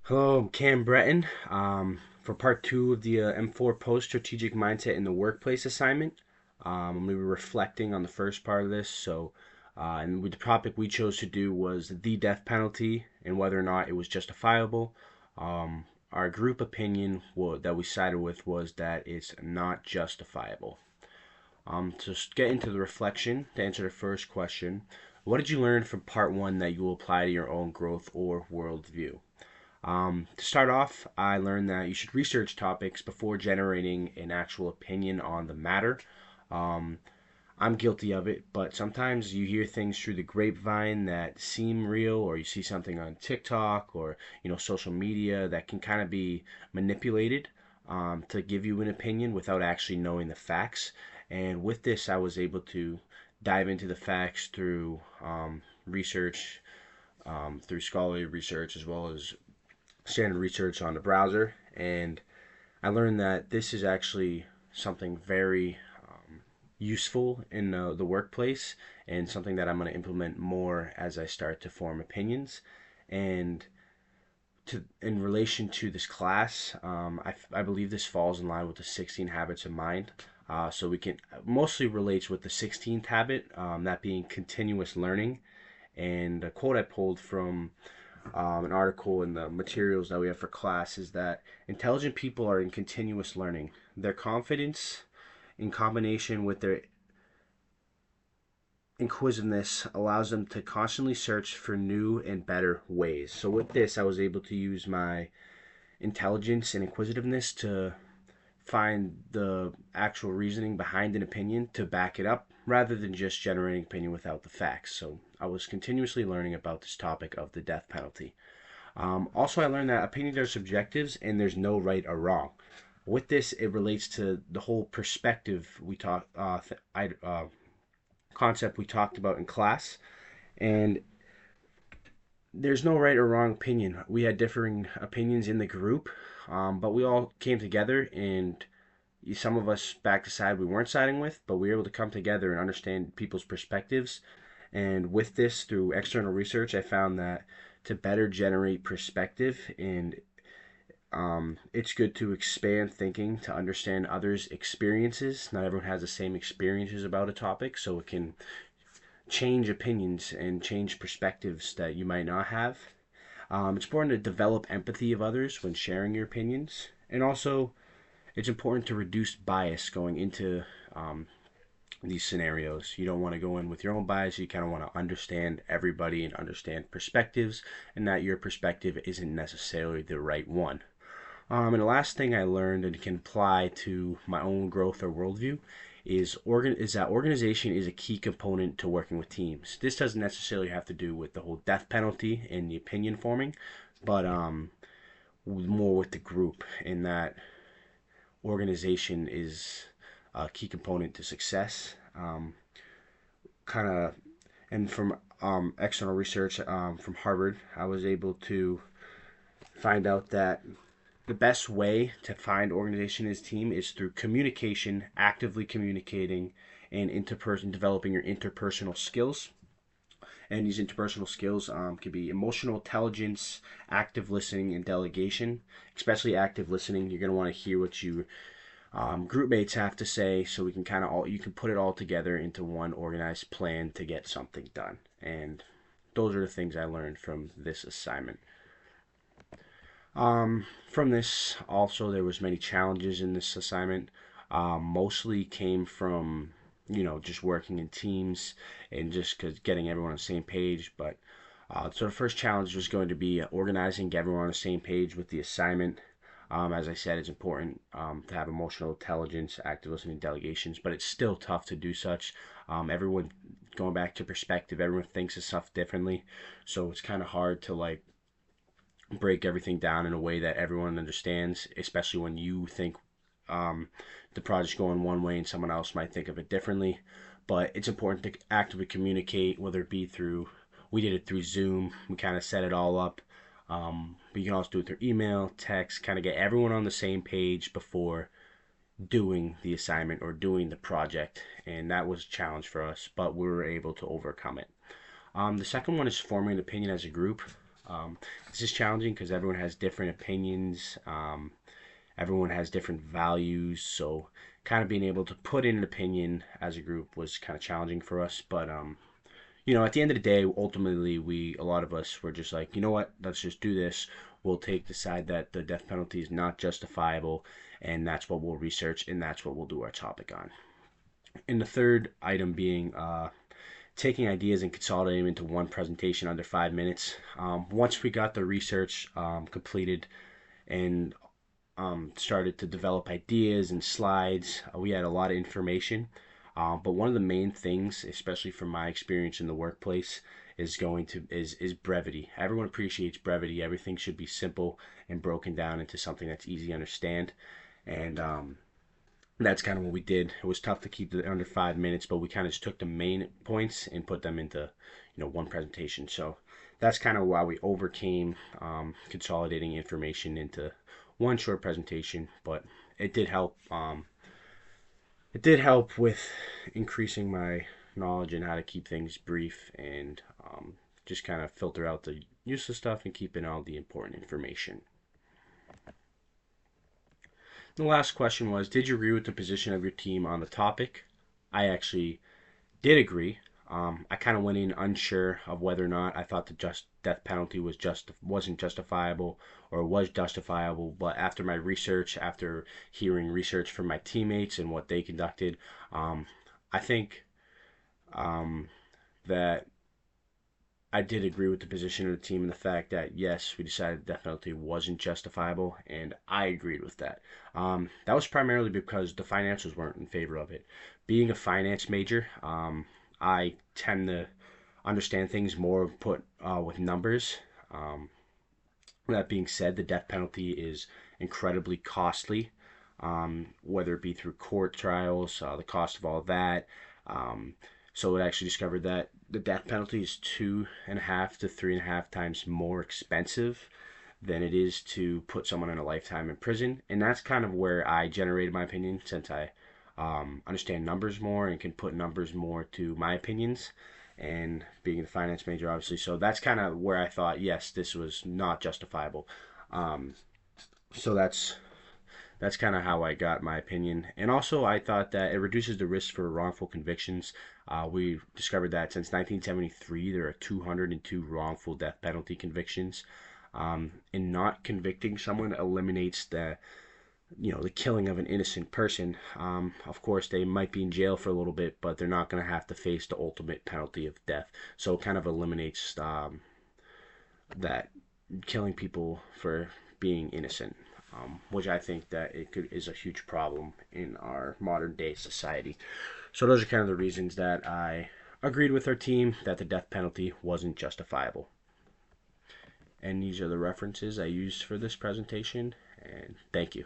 Hello, I'm Cam Breton. For part two of the M4 Post Strategic Mindset in the Workplace assignment, I'm going to be reflecting on the first part of this. And the topic we chose to do was the death penalty and whether or not it was justifiable. Our group opinion that we sided with was that it's not justifiable. To get into the reflection, to answer the first question, what did you learn from part one that you will apply to your own growth or worldview? To start off, I learned that you should research topics before generating an actual opinion on the matter. Um, I'm guilty of it, but sometimes you hear things through the grapevine that seem real, or you see something on TikTok or social media that can kind of be manipulated to give you an opinion without actually knowing the facts. And with this, I was able to dive into the facts through research, through scholarly research, as well as standard research on the browser, and I learned that this is actually something very useful in the workplace and something that I'm going to implement more as I start to form opinions. And in relation to this class, I believe this falls in line with the 16 habits of mind. So we can mostly relates with the 16th habit, that being continuous learning. And a quote I pulled from an article in the materials that we have for class is that intelligent people are in continuous learning. Their confidence, in combination with their inquisitiveness, allows them to constantly search for new and better ways. So, with this, I was able to use my intelligence and inquisitiveness to find the actual reasoning behind an opinion to back it up rather than just generating opinion without the facts. So, I was continuously learning about this topic of the death penalty. Also, I learned that opinions are subjectives and there's no right or wrong. With this, it relates to the whole perspective concept we talked about in class, and there's no right or wrong opinion. We had differing opinions in the group, but we all came together, and some of us backed a side we weren't siding with, but we were able to come together and understand people's perspectives. And with this, through external research, I found that to better generate perspective and it's good to expand thinking to understand others' experiences. Not everyone has the same experiences about a topic, so it can change opinions and change perspectives that you might not have. It's important to develop empathy of others when sharing your opinions, and also it's important to reduce bias going into these scenarios. You don't want to go in with your own bias. You kind of want to understand everybody and understand perspectives, and that your perspective isn't necessarily the right one. And the last thing I learned and can apply to my own growth or worldview is that organization is a key component to working with teams. This doesn't necessarily have to do with the whole death penalty and the opinion forming, but more with the group, in that organization is a key component to success. Kind of, and from external research from Harvard, I was able to find out that the best way to find organization as team is through communication, actively communicating, and interperson developing your interpersonal skills. And these interpersonal skills can be emotional intelligence, active listening, and delegation. Especially active listening, you're going to want to hear what you group mates have to say, so we can kind of all you can put it all together into one organized plan to get something done. And those are the things I learned from this assignment. From this, also there was many challenges in this assignment. Mostly came from just working in teams and just cause getting everyone on the same page. But so the first challenge was going to be organizing everyone on the same page with the assignment. As I said, it's important to have emotional intelligence, active listening, delegations, but it's still tough to do such. Everyone, going back to perspective, everyone thinks of stuff differently, so it's kind of hard to like break everything down in a way that everyone understands, especially when you think the project's going one way and someone else might think of it differently. But it's important to actively communicate, whether it be through, we did it through Zoom, we kind of set it all up. But you can also do it through email, text, kind of get everyone on the same page before doing the assignment or doing the project. And that was a challenge for us, but we were able to overcome it. The second one is forming an opinion as a group. This is challenging because everyone has different opinions. Everyone has different values. So, kind of being able to put in an opinion as a group was kind of challenging for us. But at the end of the day, ultimately, a lot of us were just like, you know what, let's just do this. We'll decide that the death penalty is not justifiable, and that's what we'll research, and that's what we'll do our topic on. And the third item being taking ideas and consolidating them into one presentation under 5 minutes. Once we got the research completed and started to develop ideas and slides, we had a lot of information. But one of the main things, especially from my experience in the workplace, is brevity. Everyone appreciates brevity. Everything should be simple and broken down into something that's easy to understand. And that's kind of what we did. It was tough to keep it under 5 minutes, but we kind of just took the main points and put them into one presentation. So that's kind of why we overcame consolidating information into one short presentation. But it did help. It did help with increasing my knowledge and how to keep things brief and just kind of filter out the useless stuff and keep in all the important information. The last question was, did you agree with the position of your team on the topic? I actually did agree. I kind of went in unsure of whether or not I thought the just death penalty wasn't justifiable or was justifiable. But after my research, after hearing research from my teammates and what they conducted, I think that I did agree with the position of the team and the fact that yes, we decided the death penalty wasn't justifiable, and I agreed with that. That was primarily because the financials weren't in favor of it. Being a finance major, I tend to understand things more put with numbers. Um, that being said, the death penalty is incredibly costly, whether it be through court trials, the cost of all of that. Um, so it actually discovered that the death penalty is 2.5 to 3.5 times more expensive than it is to put someone in a lifetime in prison. And that's kind of where I generated my opinion since I understand numbers more and can put numbers more to my opinions and being a finance major, obviously. So that's kind of where I thought, yes, this was not justifiable. Um, so that's kind of how I got my opinion. And also, I thought that it reduces the risk for wrongful convictions. We discovered that since 1973, there are 202 wrongful death penalty convictions. And not convicting someone eliminates the killing of an innocent person. Of course, they might be in jail for a little bit, but they're not going to have to face the ultimate penalty of death. So it kind of eliminates that killing people for being innocent, which I think that is a huge problem in our modern day society. So those are kind of the reasons that I agreed with our team that the death penalty wasn't justifiable. And these are the references I used for this presentation. And thank you.